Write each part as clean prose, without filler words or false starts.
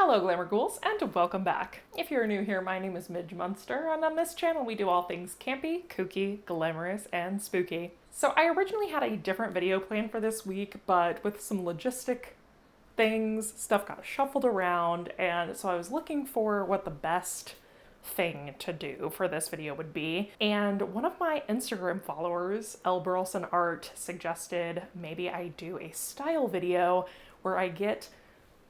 Hello Glamour Ghouls, and welcome back. If you're new here, my name is Midge Munster, and on this channel we do all things campy, kooky, glamorous, and spooky. So I originally had a different video planned for this week, but with some logistic things, stuff got shuffled around, and so I was looking for what the best thing to do for this video would be. And one of my Instagram followers, L Burleson Art, suggested maybe I do a style video where I get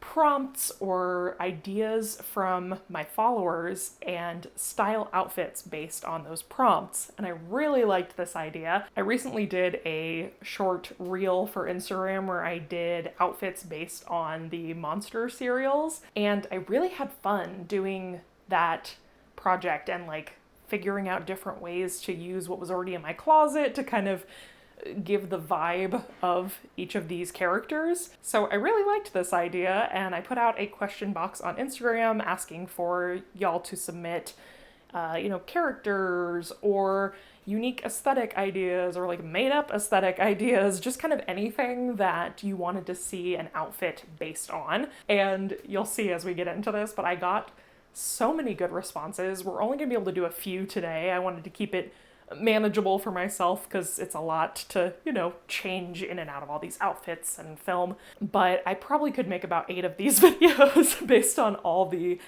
prompts or ideas from my followers and style outfits based on those prompts. And I really liked this idea. I recently did a short reel for Instagram where I did outfits based on the Monster cereals, and I really had fun doing that project and like figuring out different ways to use what was already in my closet to kind of give the vibe of each of these characters. So I really liked this idea, and I put out a question box on Instagram asking for y'all to submit characters or unique aesthetic ideas or like made up aesthetic ideas, just kind of anything that you wanted to see an outfit based on. And you'll see as we get into this, but I got so many good responses. We're only gonna be able to do a few today. I wanted to keep it manageable for myself because it's a lot to, change in and out of all these outfits and film. But I probably could make about 8 of these videos based on all the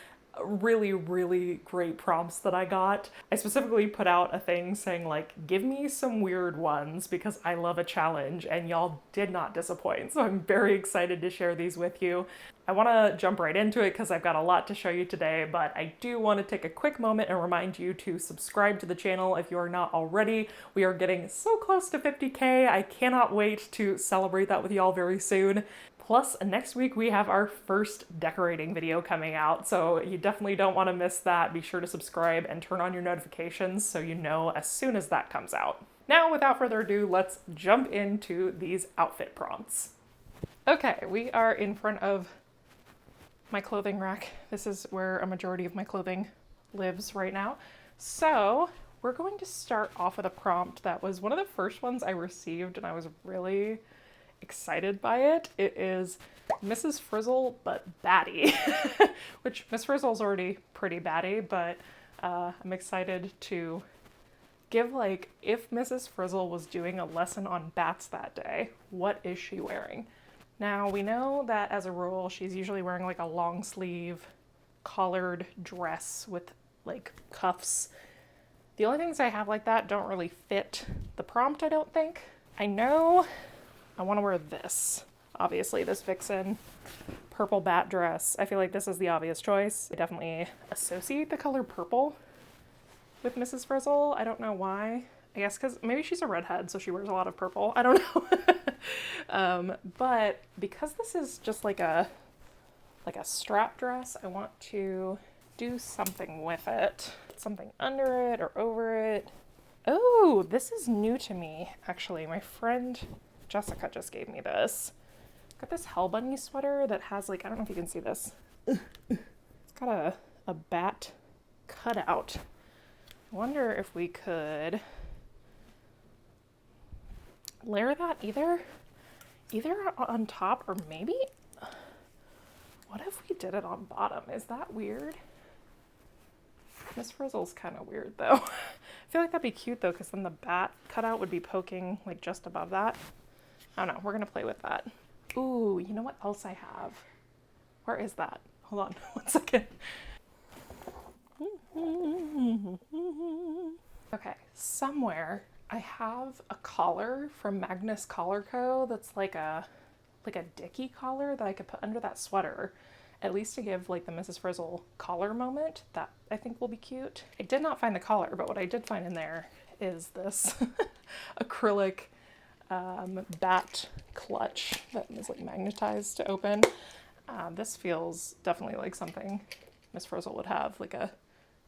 really, really great prompts that I got. I specifically put out a thing saying like, give me some weird ones because I love a challenge, and y'all did not disappoint. So I'm very excited to share these with you. I want to jump right into it because I've got a lot to show you today, but I do want to take a quick moment and remind you to subscribe to the channel if you are not already. We are getting so close to 50K. I cannot wait to celebrate that with y'all very soon. Plus, next week we have our first decorating video coming out, so you definitely don't want to miss that. Be sure to subscribe and turn on your notifications so you know as soon as that comes out. Now, without further ado, let's jump into these outfit prompts. Okay, we are in front of my clothing rack. This is where a majority of my clothing lives right now. So we're going to start off with a prompt that was one of the first ones I received, and I was really excited by it. It is Mrs. Frizzle but batty, which Miss Frizzle's already pretty batty, but I'm excited to give like, if Mrs. Frizzle was doing a lesson on bats that day, what is she wearing? Now we know that as a rule she's usually wearing like a long sleeve collared dress with like cuffs. The only things I have like that don't really fit the prompt, I don't think. I know I want to wear this. Obviously, this Vixen purple bat dress. I feel like this is the obvious choice. I definitely associate the color purple with Mrs. Frizzle. I don't know why. I guess because maybe she's a redhead, so she wears a lot of purple. I don't know. But because this is just like a strap dress, I want to do something with it. Something under it or over it. Oh, this is new to me, actually. My friend Jessica just gave me this. Got this Hell Bunny sweater that has like, I don't know if you can see this. It's got a bat cutout. I wonder if we could layer that either on top or maybe, what if we did it on bottom? Is that weird? Miss Frizzle's kind of weird though. I feel like that'd be cute though, because then the bat cutout would be poking like just above that. I don't know, we're gonna play with that. Ooh, you know what else I have? Where is that? Hold on, 1 second. Okay, somewhere I have a collar from Magnus Collar Co. that's like a dicky collar that I could put under that sweater, at least to give like the Mrs. Frizzle collar moment. That I think will be cute. I did not find the collar, but what I did find in there is this acrylic bat clutch that is like magnetized to open. This feels definitely like something Miss Frizzle would have, like a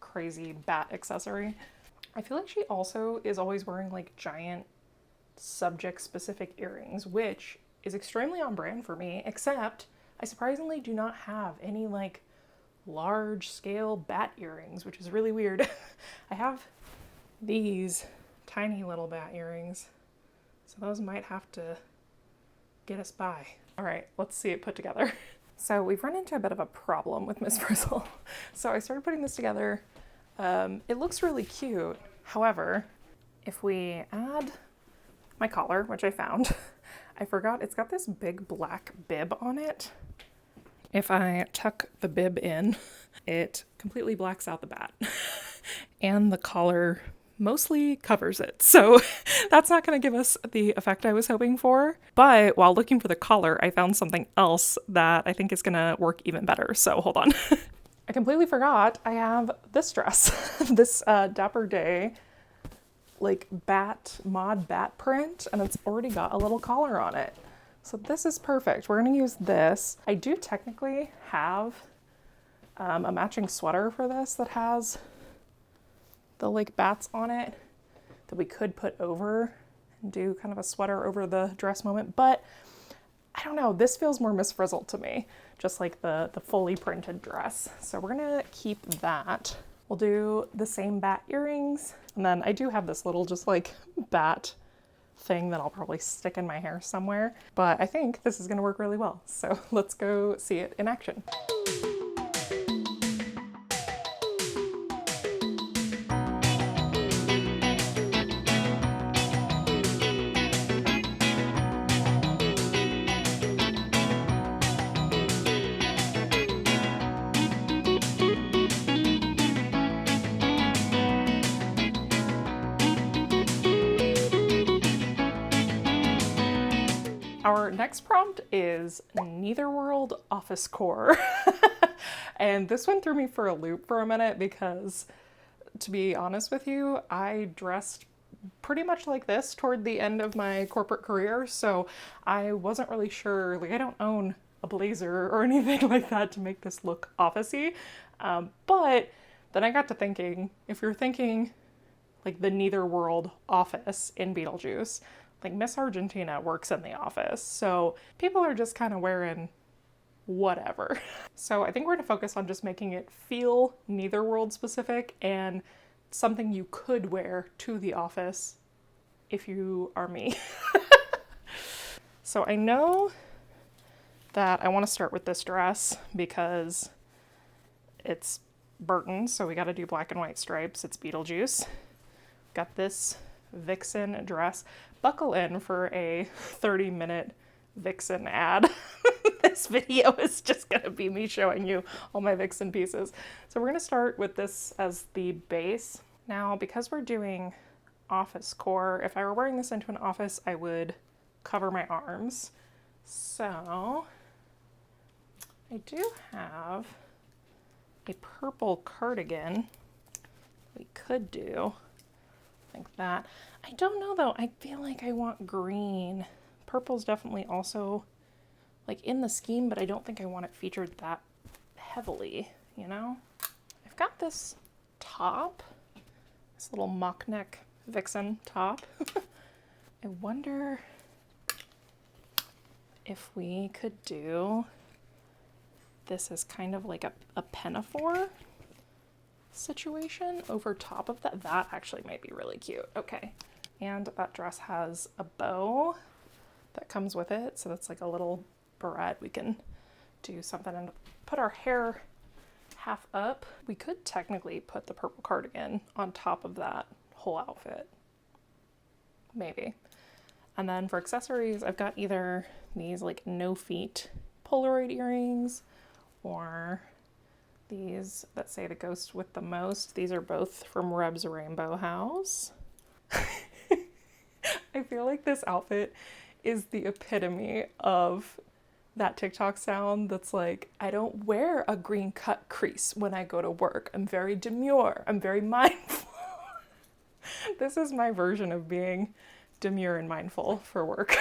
crazy bat accessory. I feel like she also is always wearing like giant subject specific earrings, which is extremely on brand for me, except I surprisingly do not have any like large scale bat earrings, which is really weird. I have these tiny little bat earrings, so those might have to get us by. All right, let's see it put together. So we've run into a bit of a problem with Miss Frizzle. So I started putting this together. It looks really cute. However, if we add my collar, which I found, I forgot it's got this big black bib on it. If I tuck the bib in, it completely blacks out the bat. And the collar mostly covers it. So that's not going to give us the effect I was hoping for. But while looking for the collar, I found something else that I think is going to work even better. So hold on. I completely forgot I have this dress, this Dapper Day like mod bat print, and it's already got a little collar on it. So this is perfect. We're going to use this. I do technically have a matching sweater for this that has the like bats on it that we could put over and do kind of a sweater over the dress moment, but I don't know, this feels more Miss Frizzle to me, just like the fully printed dress. So we're gonna keep that. We'll do the same bat earrings, and then I do have this little just like bat thing that I'll probably stick in my hair somewhere, but I think this is gonna work really well. So let's go see it in action. Our next prompt is Netherworld office core. And this one threw me for a loop for a minute because, to be honest with you, I dressed pretty much like this toward the end of my corporate career, so I wasn't really sure, like I don't own a blazer or anything like that to make this look office-y. But then I got to thinking, if you're thinking like the Netherworld office in Beetlejuice, like Miss Argentina works in the office, so people are just kind of wearing whatever. So I think we're gonna focus on just making it feel Netherworld specific and something you could wear to the office if you are me. So I know that I want to start with this dress because it's Burton, so we got to do black and white stripes. It's Beetlejuice. Got this Vixen dress. Buckle in for a 30-minute Vixen ad. This video is just gonna be me showing you all my Vixen pieces. So we're gonna start with this as the base. Now, because we're doing office core, if I were wearing this into an office, I would cover my arms. So I do have a purple cardigan we could do like that. I don't know though, I feel like I want green. Purple's definitely also like in the scheme, but I don't think I want it featured that heavily, you know? I've got this top, this little mock neck Vixen top. I wonder if we could do this as kind of like a pinafore situation over top of that. That actually might be really cute. Okay. And that dress has a bow that comes with it. So that's like a little barrette. We can do something and put our hair half up. We could technically put the purple cardigan on top of that whole outfit. Maybe. And then for accessories, I've got either these like no feet Polaroid earrings or these that say the ghost with the most. These are both from Reb's Rainbow House. I feel like this outfit is the epitome of that TikTok sound that's like, I don't wear a green cut crease when I go to work. I'm very demure. I'm very mindful. This is my version of being demure and mindful for work.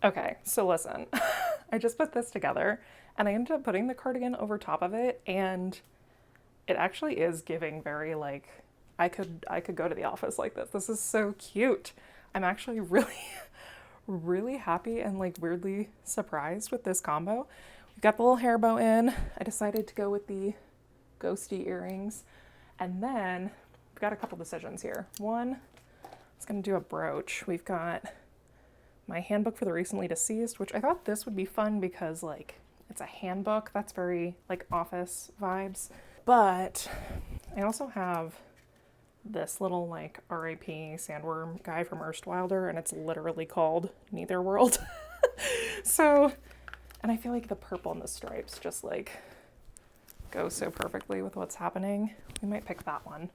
Okay, so listen, I just put this together and I ended up putting the cardigan over top of it, and it actually is giving very like, I could go to the office like this. This is so cute. I'm actually really happy and like weirdly surprised with this combo. We've got the little hair bow in. I decided to go with the ghosty earrings, and then we've got a couple decisions here. One, it's gonna do a brooch. We've got my handbook for the recently deceased, which I thought this would be fun because like it's a handbook. That's very like office vibes. But I also have this little like R.I.P. sandworm guy from Erstwilder, and it's literally called Netherworld. So, and I feel like the purple and the stripes just like go so perfectly with what's happening. We might pick that one.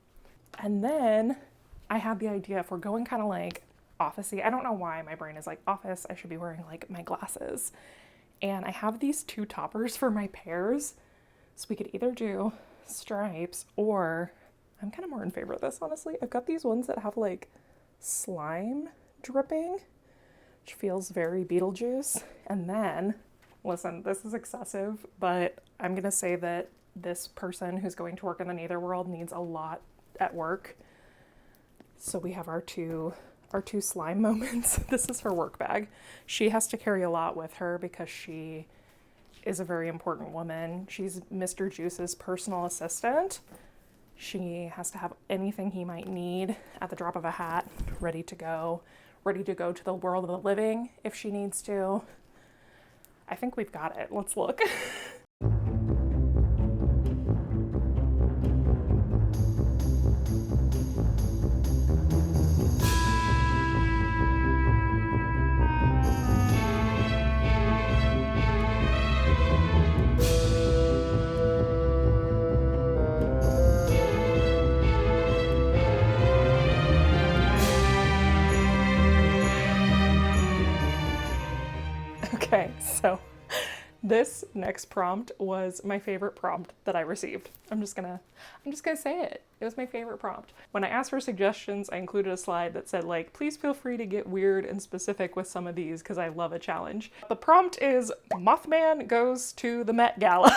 And then I had the idea, if we're going kind of like office-y, I don't know why my brain is like office, I should be wearing like my glasses. And I have these 2 toppers for my pears. So we could either do stripes, or I'm kind of more in favor of this, honestly. I've got these ones that have like slime dripping, which feels very Beetlejuice. And then, listen, this is excessive, but I'm going to say that this person who's going to work in the Netherworld needs a lot at work. So we have our two slime moments. This is her work bag. She has to carry a lot with her because she is a very important woman. She's Mr. Juice's personal assistant. She has to have anything he might need at the drop of a hat, ready to go to the world of the living if she needs to. I think we've got it. Let's look. Okay, so this next prompt was my favorite prompt that I received. I'm just gonna say it. It was my favorite prompt. When I asked for suggestions, I included a slide that said like, please feel free to get weird and specific with some of these because I love a challenge. The prompt is Mothman goes to the Met Gala.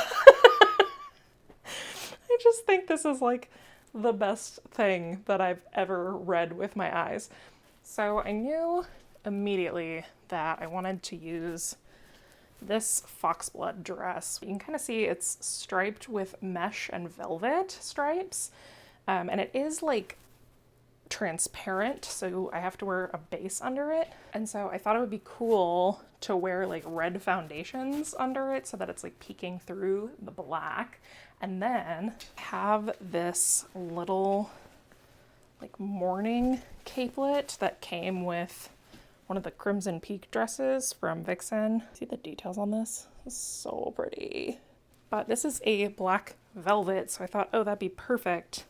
I just think this is like the best thing that I've ever read with my eyes. So I knew immediately that I wanted to use this foxblood dress. You can kind of see it's striped with mesh and velvet stripes, and it is like transparent, so I have to wear a base under it. And so I thought it would be cool to wear like red foundations under it so that it's like peeking through the black, and then have this little like morning capelet that came with one of the Crimson Peak dresses from Vixen. See the details on this? It's so pretty. But this is a black velvet, so I thought, oh, that'd be perfect.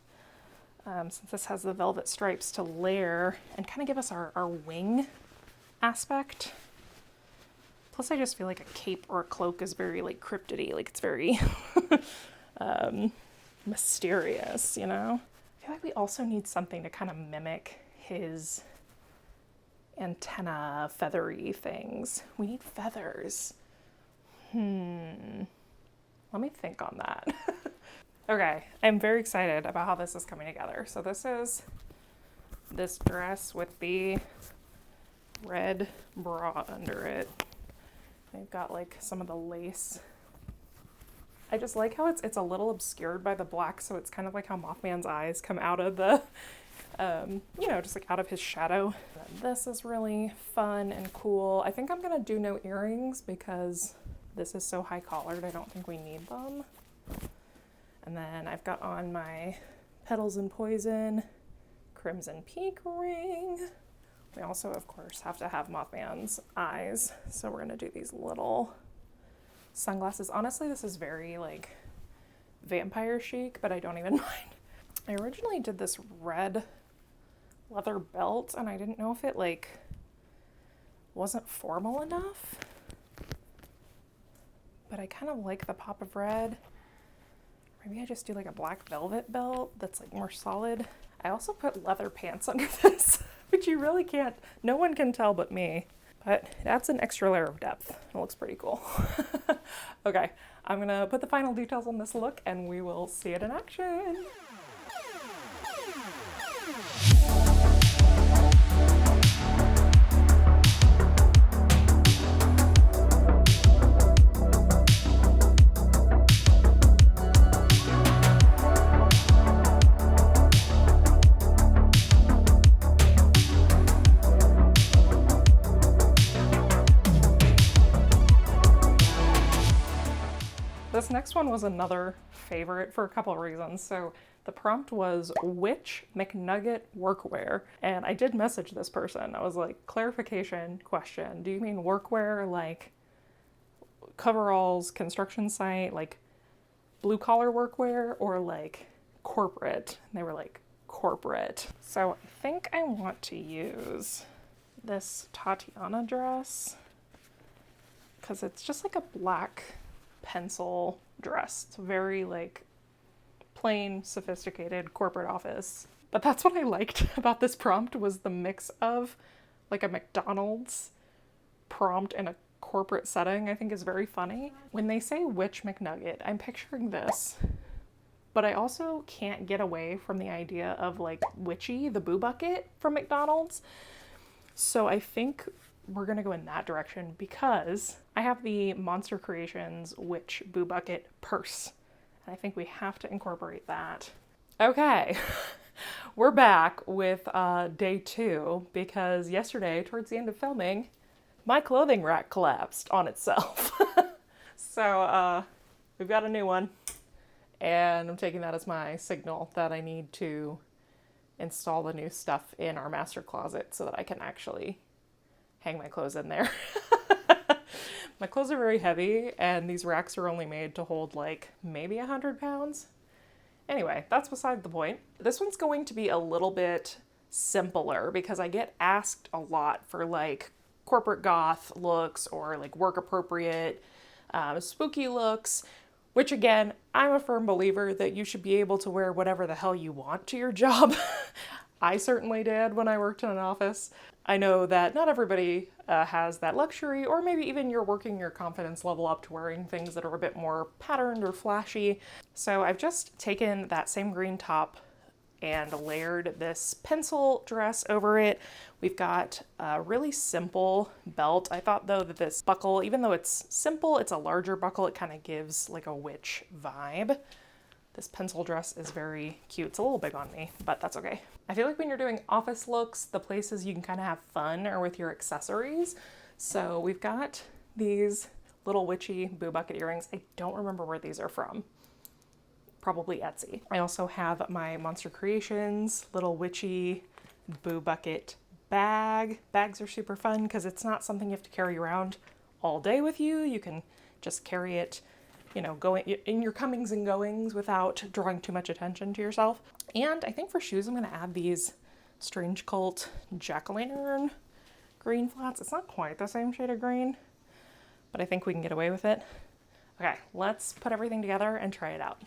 Since this has the velvet stripes to layer and kind of give us our wing aspect. Plus I just feel like a cape or a cloak is very like cryptidy, like it's very mysterious, you know? I feel like we also need something to kind of mimic his antenna feathery things. We need feathers. Let me think on that. Okay, I'm very excited about how this is coming together. So this is this dress with the red bra under it. I've got like some of the lace. I just like how it's a little obscured by the black, so it's kind of like how Mothman's eyes come out of the you know, just like out of his shadow. This is really fun and cool. I think I'm gonna do no earrings because this is so high collared. I don't think we need them. And then I've got on my Petals and Poison Crimson Peak ring. We also, of course, have to have Mothman's eyes. So we're gonna do these little sunglasses. Honestly, this is very like vampire chic, but I don't even mind. I originally did this red leather belt and I didn't know if it like wasn't formal enough, but I kind of like the pop of red. Maybe I just do like a black velvet belt that's like more solid. I also put leather pants under this, which you really can't, no one can tell but me, but it adds an extra layer of depth. It looks pretty cool. Okay, I'm gonna put the final details on this look and we will see it in action. This next one was another favorite for a couple of reasons. So the prompt was Witch McNugget workwear. And I did message this person. I was like, clarification question. Do you mean workwear like coveralls, construction site, like blue collar workwear, or like corporate? And they were like, corporate. So I think I want to use this Tatiana dress because it's just like a black pencil dress. It's very like plain, sophisticated corporate office. But that's what I liked about this prompt, was the mix of like a McDonald's prompt in a corporate setting. I think is very funny. When they say Witch McNugget, I'm picturing this, but I also can't get away from the idea of like Witchy, the boo bucket from McDonald's. So I think we're gonna go in that direction because I have the Monster Creations Witch Boo Bucket purse. And I think we have to incorporate that. Okay, we're back with day 2 because yesterday, towards the end of filming, my clothing rack collapsed on itself. So we've got a new one, and I'm taking that as my signal that I need to install the new stuff in our master closet so that I can actually hang my clothes in there. My clothes are very heavy, and these racks are only made to hold like maybe 100 pounds. Anyway, that's beside the point. This one's going to be a little bit simpler because I get asked a lot for like corporate goth looks or like work appropriate spooky looks, which again, I'm a firm believer that you should be able to wear whatever the hell you want to your job. I certainly did when I worked in an office. I know that not everybody has that luxury, or maybe even you're working your confidence level up to wearing things that are a bit more patterned or flashy. So I've just taken that same green top and layered this pencil dress over it. We've got a really simple belt. I thought though that this buckle, even though it's simple, it's a larger buckle, it kind of gives like a witch vibe. This pencil dress is very cute. It's a little big on me, but that's okay. I feel like when you're doing office looks, the places you can kind of have fun are with your accessories. So we've got these little witchy boo bucket earrings. I don't remember where these are from. Probably Etsy. I also have my Monster Creations little witchy boo bucket bag. Bags are super fun because it's not something you have to carry around all day with you. You can just carry it, you know, going in your comings and goings without drawing too much attention to yourself. And I think for shoes, I'm going to add these Strange Cult jack-o'-lantern green flats. It's not quite the same shade of green, but I think we can get away with it. Okay, let's put everything together and try it out.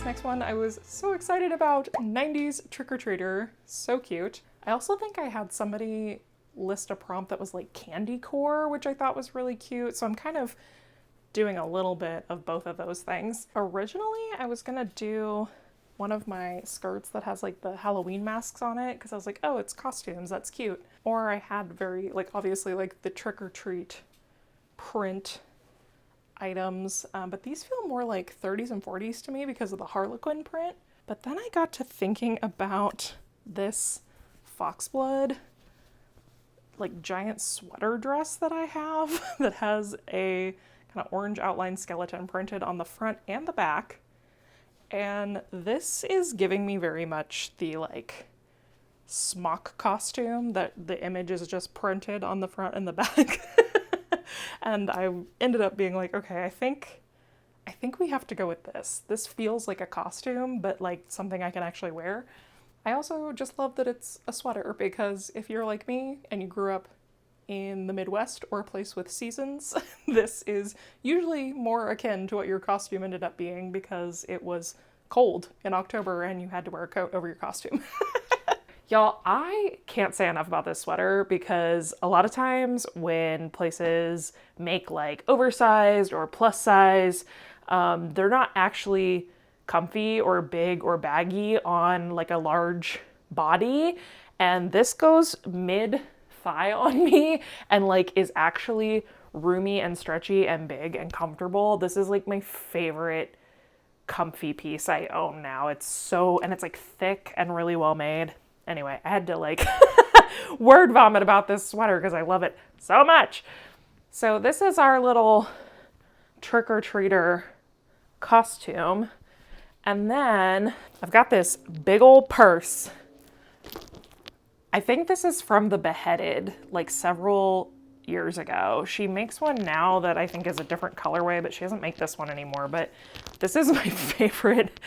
Next one I was so excited about. 90s trick-or-treater, so cute. I also think I had somebody list a prompt that was like candy core, which I thought was really cute, so I'm kind of doing a little bit of both of those things. Originally I was gonna do one of my skirts that has like the Halloween masks on it because I was like, oh, it's costumes, that's cute. Or I had very like obviously like the trick-or-treat print items, but these feel more like 30s and 40s to me because of the Harlequin print. But then I got to thinking about this foxblood like giant sweater dress that I have that has a kind of orange outline skeleton printed on the front and the back. And this is giving me very much the like smock costume that the image is just printed on the front and the back. And I ended up being like, okay, I think we have to go with this. This feels like a costume, but like something I can actually wear. I also just love that it's a sweater because if you're like me and you grew up in the Midwest or a place with seasons, this is usually more akin to what your costume ended up being because it was cold in October and you had to wear a coat over your costume. Y'all, I can't say enough about this sweater because a lot of times when places make like oversized or plus size They're not actually comfy or big or baggy on like a large body. And this goes mid thigh on me and like is actually roomy and stretchy and big and comfortable. This is like my favorite comfy piece I own now. It's like thick and really well made. Anyway, I had to like word vomit about this sweater because I love it so much. So this is our little trick-or-treater costume. And then I've got this big old purse. I think this is from The Beheaded, like several years ago. She makes one now that I think is a different colorway, but she doesn't make this one anymore. But this is my favorite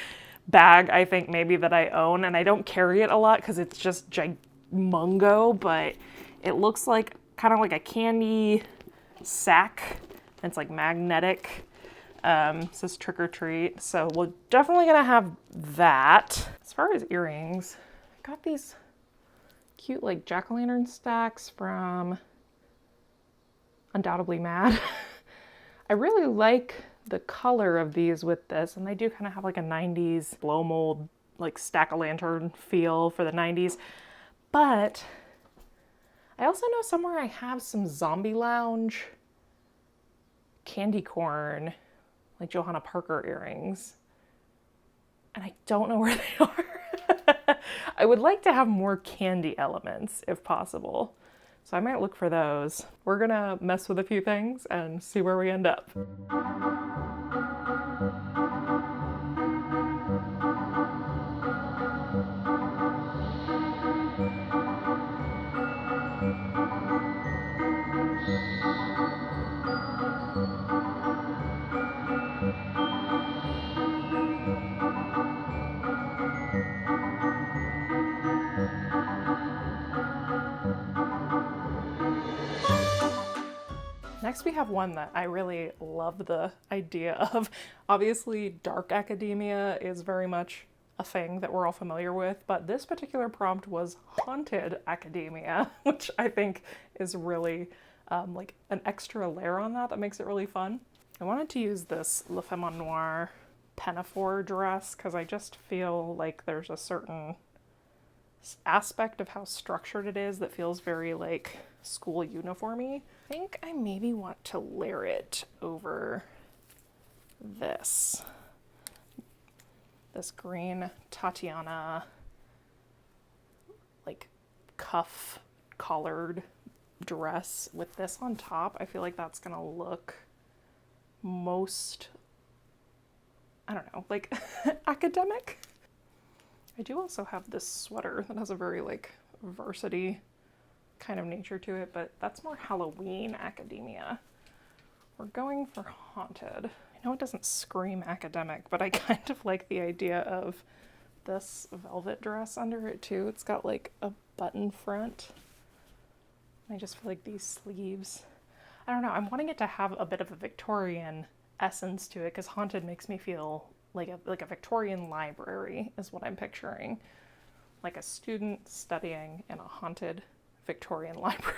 bag, I think maybe that I own, and I don't carry it a lot because it's just gimungo, but it looks like kind of like a candy sack. It's like magnetic. It says trick or treat, so we're definitely gonna have that. As far as earrings, I got these cute like jack-o'-lantern stacks from Undoubtedly Mad. I really like the color of these with this, and they do kind of have like a 90s blow mold like stack-o'-lantern feel for the 90s. But I also know somewhere I have some Zombie Lounge candy corn like Johanna Parker earrings, and I don't know where they are. I would like to have more candy elements if possible, so I might look for those. We're gonna mess with a few things and see where we end up. Next we have one that I really love the idea of. Obviously, dark academia is very much a thing that we're all familiar with, but this particular prompt was haunted academia, which I think is really like an extra layer on that makes it really fun. I wanted to use this Le Femme en Noir pinafore dress because I just feel like there's a certain aspect of how structured it is that feels very like school uniformy. I think I maybe want to layer it over this green Tatiana like cuff collared dress with this on top. I feel like that's gonna look most, I don't know, like academic. I do also have this sweater that has a very like varsity kind of nature to it, but that's more Halloween academia. We're going for haunted. I know it doesn't scream academic, but I kind of like the idea of this velvet dress under it too. It's got like a button front. I just feel like these sleeves, I don't know, I'm wanting it to have a bit of a Victorian essence to it because haunted makes me feel like a Victorian library is what I'm picturing. Like a student studying in a haunted Victorian library.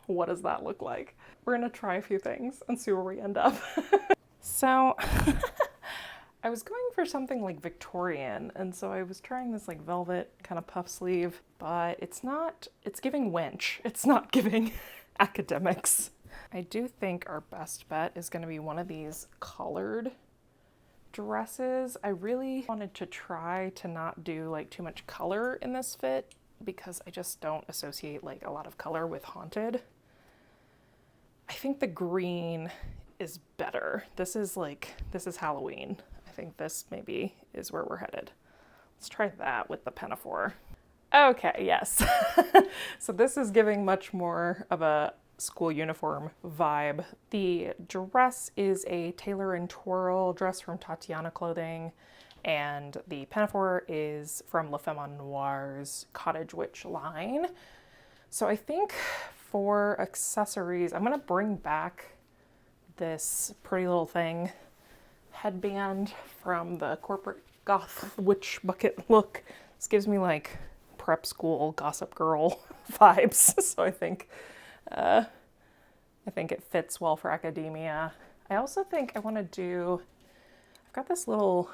What does that look like? We're gonna try a few things and see where we end up. So I was going for something like Victorian, and so I was trying this like velvet kind of puff sleeve, but it's giving wench. It's not giving academics. I do think our best bet is gonna be one of these collared dresses. I really wanted to try to not do like too much color in this fit because I just don't associate like a lot of color with haunted. I think the green is better. This is Halloween. I think this maybe is where we're headed. Let's try that with the pinafore. Okay, yes. So this is giving much more of a school uniform vibe. The dress is a tailor and twirl dress from Tatiana Clothing, and the pinafore is from Le Femme en Noir's Cottage Witch line. So I think for accessories, I'm gonna bring back this Pretty Little Thing headband from the corporate goth witch bucket look. This gives me like prep school Gossip Girl vibes. So I think it fits well for academia. I also think I want to do got this little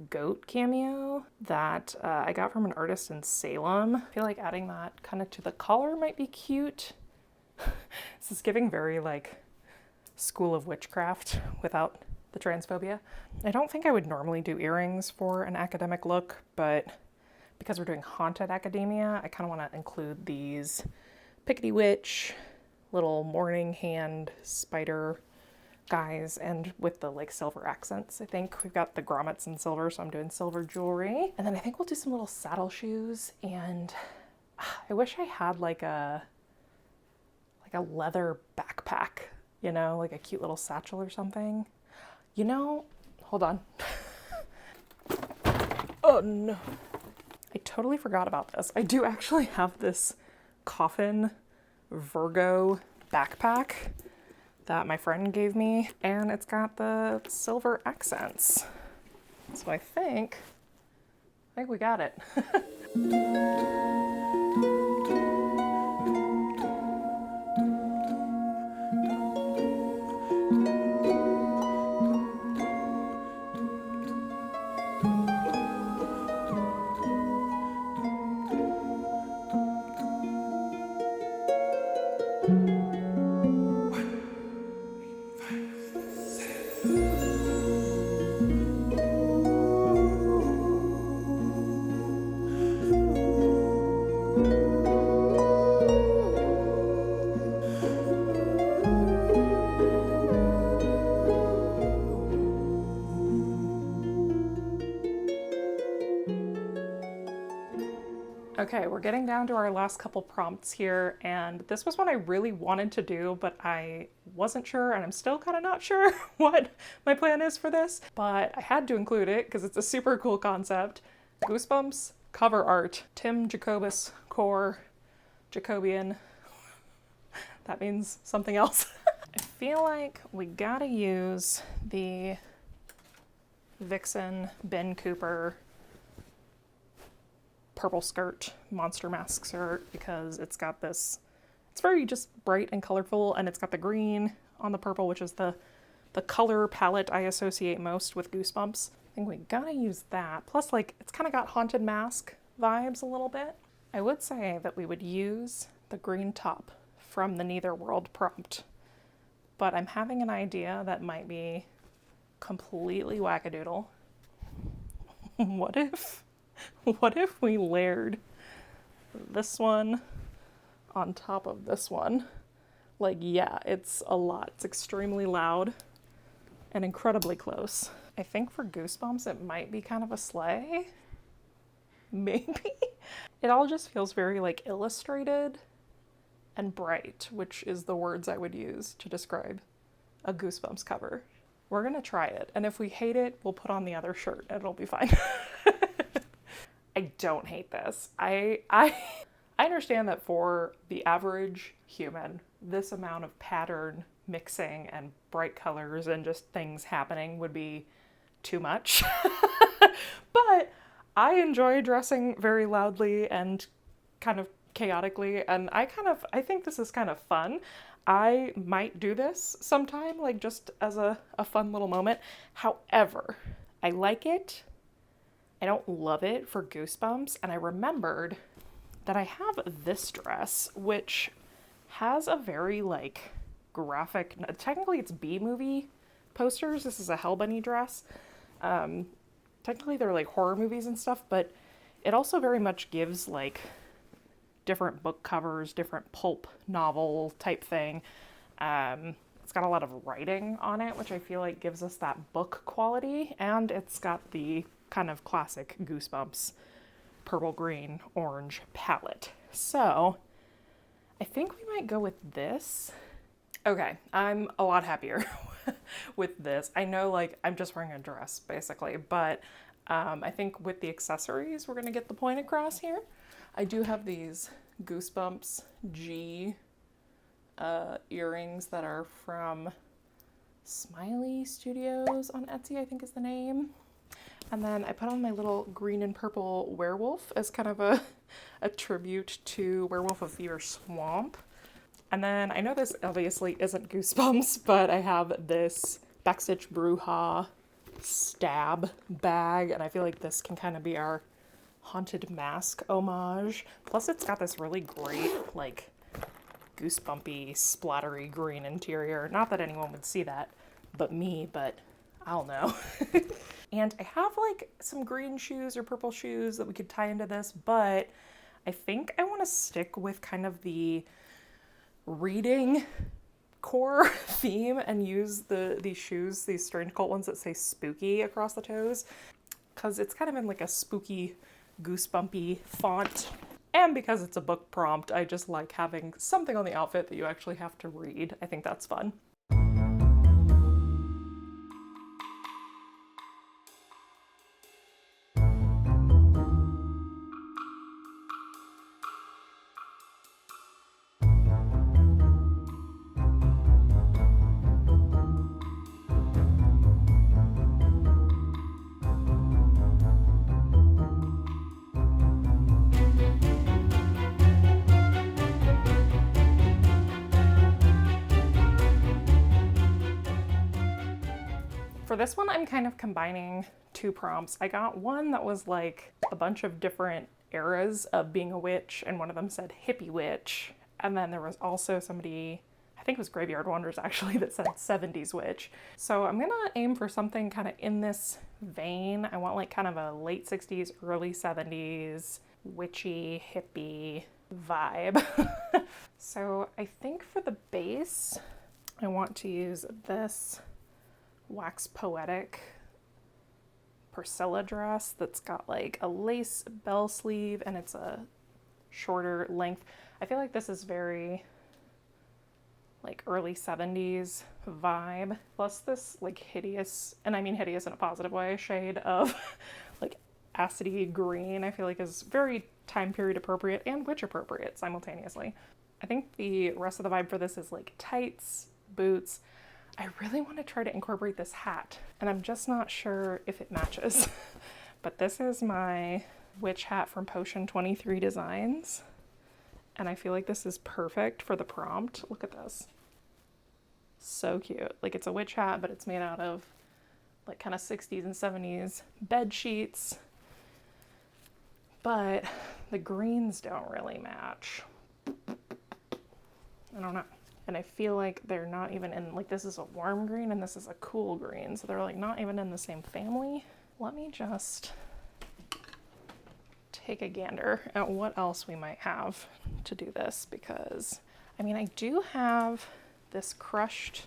goat cameo that I got from an artist in Salem. I feel like adding that kind of to the collar might be cute. This is giving very like School of Witchcraft without the transphobia. I don't think I would normally do earrings for an academic look, but because we're doing haunted academia, I kind of want to include these Pickety Witch, little morning hand spider guys, and with the like silver accents. I think we've got the grommets in silver, so I'm doing silver jewelry. And then I think we'll do some little saddle shoes, and I wish I had like a leather backpack, you know, like a cute little satchel or something. You know, hold on. Oh no. I totally forgot about this. I do actually have this Coffin Virgo backpack that my friend gave me, and it's got the silver accents. So I think we got it. Okay, we're getting down to our last couple prompts here, and this was one I really wanted to do, but I wasn't sure, and I'm still kind of not sure what my plan is for this, but I had to include it because it's a super cool concept. Goosebumps cover art. Tim Jacobus Core Jacobian. That means something else. I feel like we gotta use the Vixen Ben Cooper purple skirt, monster mask skirt, because it's got this, it's very just bright and colorful, and it's got the green on the purple, which is the color palette I associate most with Goosebumps. I think we gotta use that. Plus, like, it's kind of got Haunted Mask vibes a little bit. I would say that we would use the green top from the Netherworld prompt, but I'm having an idea that might be completely wackadoodle. What if we layered this one on top of this one? Like, yeah, it's a lot. It's extremely loud and incredibly close. I think for Goosebumps, it might be kind of a sleigh. Maybe. It all just feels very like illustrated and bright, which is the words I would use to describe a Goosebumps cover. We're gonna try it, and if we hate it, we'll put on the other shirt and it'll be fine. I don't hate this. I understand that for the average human, this amount of pattern mixing and bright colors and just things happening would be too much. But I enjoy dressing very loudly and kind of chaotically, and I think this is kind of fun. I might do this sometime, like just as a fun little moment. However, I like it. I don't love it for Goosebumps, and I remembered that I have this dress, which has a very, like, graphic, technically it's B-movie posters. This is a Hell Bunny dress. Technically they're, like, horror movies and stuff, but it also very much gives, like, different book covers, different pulp novel type thing. It's got a lot of writing on it, which I feel like gives us that book quality, and it's got the kind of classic Goosebumps purple, green, orange palette. So I think we might go with this. Okay, I'm a lot happier with this. I know, like, I'm just wearing a dress basically, but I think with the accessories, we're gonna get the point across here. I do have these Goosebumps G earrings that are from Smiley Studios on Etsy, I think is the name. And then I put on my little green and purple werewolf as kind of a tribute to Werewolf of Fever Swamp. And then I know this obviously isn't Goosebumps, but I have this Backstitch Bruja stab bag, and I feel like this can kind of be our haunted mask homage. Plus it's got this really great, like, goosebumpy, splattery green interior. Not that anyone would see that but me, but I'll know. And I have like some green shoes or purple shoes that we could tie into this, but I think I want to stick with kind of the reading core theme and use these shoes, these strange cult ones that say spooky across the toes, because it's kind of in like a spooky, goosebumpy font. And because it's a book prompt, I just like having something on the outfit that you actually have to read. I think that's fun. For this one, I'm kind of combining two prompts. I got one that was like a bunch of different eras of being a witch, and one of them said hippie witch. And then there was also somebody, I think it was Graveyard Wonders actually, that said 70s witch. So I'm gonna aim for something kind of in this vein. I want like kind of a late 60s, early 70s, witchy, hippie vibe. So I think for the base, I want to use this Wax Poetic Priscilla dress that's got like a lace bell sleeve and it's a shorter length. I feel like this is very like early 70s vibe. Plus this like hideous, and I mean hideous in a positive way, shade of like acidy green I feel like is very time period appropriate and witch appropriate simultaneously. I think the rest of the vibe for this is like tights, boots. I really want to try to incorporate this hat, and I'm just not sure if it matches. But this is my witch hat from Potion 23 Designs, and I feel like this is perfect for the prompt. Look at this. So cute. Like, it's a witch hat, but it's made out of like kind of 60s and 70s bed sheets. But the greens don't really match. I don't know. And I feel like they're not even in, like, this is a warm green and this is a cool green. So they're like not even in the same family. Let me just take a gander at what else we might have to do this, because I mean, I do have this crushed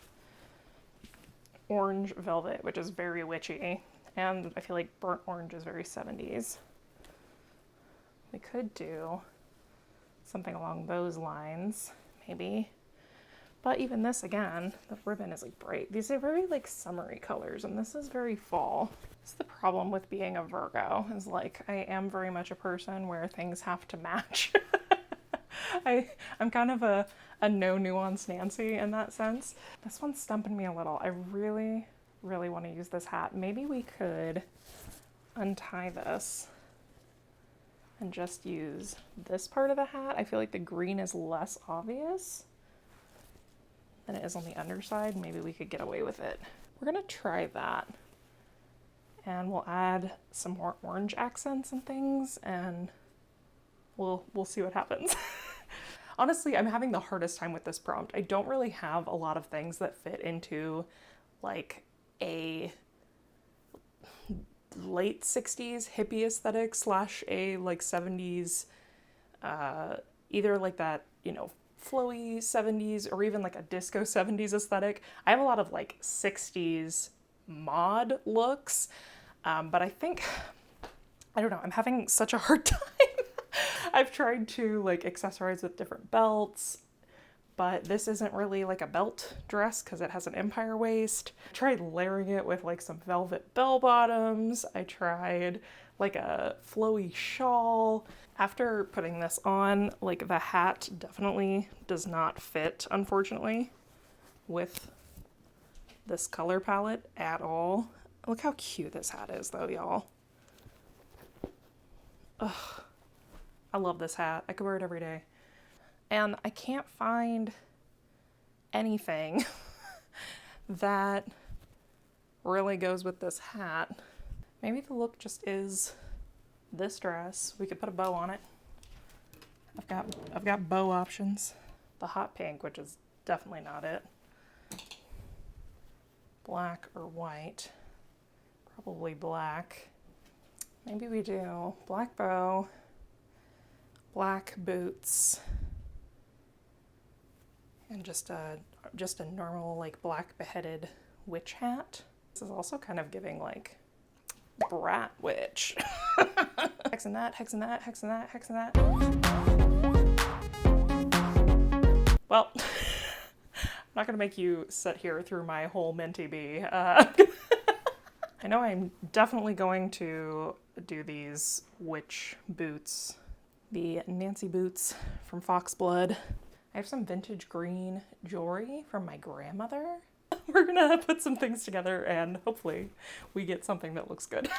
orange velvet, which is very witchy. And I feel like burnt orange is very 70s. We could do something along those lines, maybe. But even this, again, the ribbon is like bright. These are very like summery colors, and this is very fall. It's the problem with being a Virgo, is like I am very much a person where things have to match. I'm kind of a no nuance Nancy in that sense. This one's stumping me a little. I really, really want to use this hat. Maybe we could untie this and just use this part of the hat. I feel like the green is less obvious than it is on the underside. Maybe we could get away with it. We're gonna try that. And we'll add some more orange accents and things, and we'll see what happens. Honestly, I'm having the hardest time with this prompt. I don't really have a lot of things that fit into like a late 60s hippie aesthetic slash a like 70s, either like that, you know, flowy 70s or even like a disco 70s aesthetic. I have a lot of like 60s mod looks, but I think, I don't know, I'm having such a hard time. I've tried to like accessorize with different belts, but this isn't really like a belt dress because it has an empire waist. I tried layering it with like some velvet bell bottoms. I tried like a flowy shawl. After putting this on, like the hat definitely does not fit, unfortunately, with this color palette at all. Look how cute this hat is though, y'all. Ugh. I love this hat. I could wear it every day. And I can't find anything that really goes with this hat. Maybe the look just is this dress. We could put a bow on it. I've got bow options. The hot pink, which is definitely not it. Black or white. Probably black. Maybe we do black bow, black boots, and just a normal like black beheaded witch hat. This is also kind of giving like brat witch. Hexing that, hexing that, hexing that, hexing that. Well, I'm not gonna make you sit here through my whole minty bee. I know I'm definitely going to do these witch boots, the Nancy boots from Foxblood. I have some vintage green jewelry from my grandmother. We're gonna put some things together and hopefully we get something that looks good.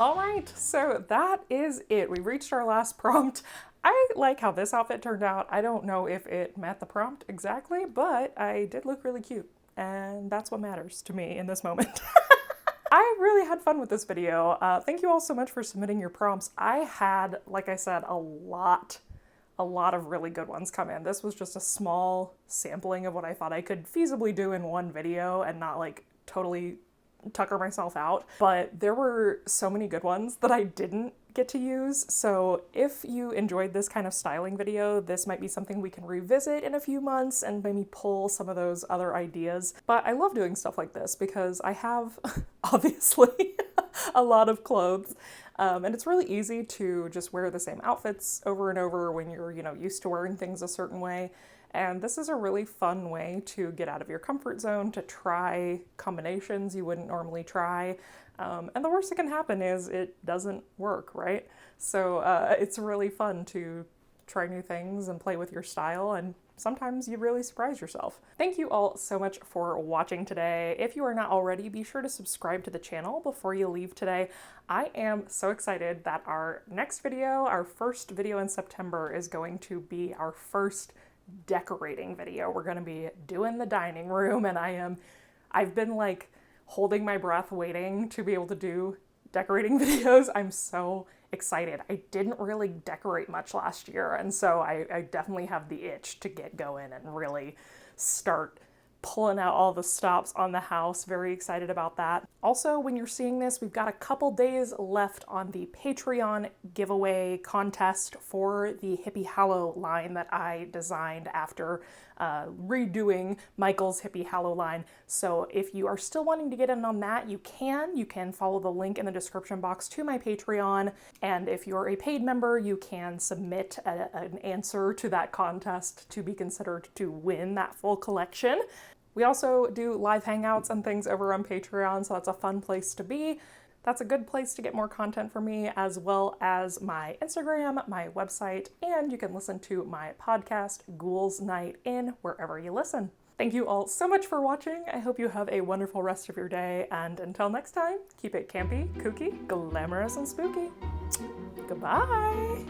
All right, so that is it. We reached our last prompt. I like how this outfit turned out. I don't know if it met the prompt exactly, but I did look really cute, and that's what matters to me in this moment. I really had fun with this video. Thank you all so much for submitting your prompts. I had, like I said, a lot of really good ones come in. This was just a small sampling of what I thought I could feasibly do in one video and not like totally tucker myself out, but there were so many good ones that I didn't get to use. So if you enjoyed this kind of styling video, this might be something we can revisit in a few months and maybe pull some of those other ideas. But I love doing stuff like this because I have obviously a lot of clothes. And it's really easy to just wear the same outfits over and over when you're, used to wearing things a certain way. And this is a really fun way to get out of your comfort zone, to try combinations you wouldn't normally try. And the worst that can happen is it doesn't work, right? So it's really fun to try new things and play with your style, and sometimes you really surprise yourself. Thank you all so much for watching today. If you are not already, be sure to subscribe to the channel before you leave today. I am so excited that our next video, our first video in September, is going to be our first decorating video. We're going to be doing the dining room, and I've been like holding my breath waiting to be able to do decorating videos. I'm so excited. I didn't really decorate much last year, and so I definitely have the itch to get going and really start pulling out all the stops on the house. Very excited about that. Also, when you're seeing this, we've got a couple days left on the Patreon giveaway contest for the Hippie Hallow line that I designed after redoing Michael's Hippie Hallow line. So if you are still wanting to get in on that, you can follow the link in the description box to my Patreon. And if you're a paid member, you can submit an answer to that contest to be considered to win that full collection. We also do live hangouts and things over on Patreon, so that's a fun place to be. That's a good place to get more content from me, as well as my Instagram, my website, and you can listen to my podcast, Ghouls Night In, wherever you listen. Thank you all so much for watching. I hope you have a wonderful rest of your day, and until next time, keep it campy, kooky, glamorous, and spooky. Goodbye!